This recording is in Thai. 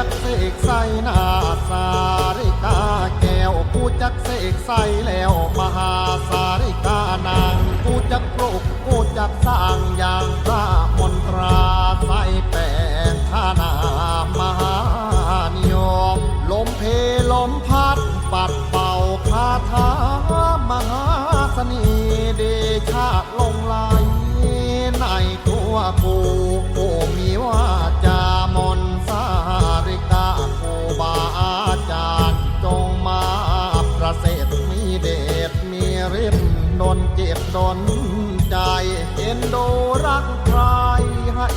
จักเสกใส่หน้าสาริกาแก้วกูจักเสกใส่แล้วมหาสาริกานางกูจักปลุกกูจักสร้างอย่างพระมนตราใส่แป้งท่านามหานิยมลมเพลมพัดปัดเป่าคาถามหาเสน่ห์เดชะลงไหลในตัวกูมีว่าจามนสาริกาครูบาอาจารย์จงมาประเสริฐมีเดชมีฤทธิ์ดนเจ็บดนใจเอ็นดูรักใครให้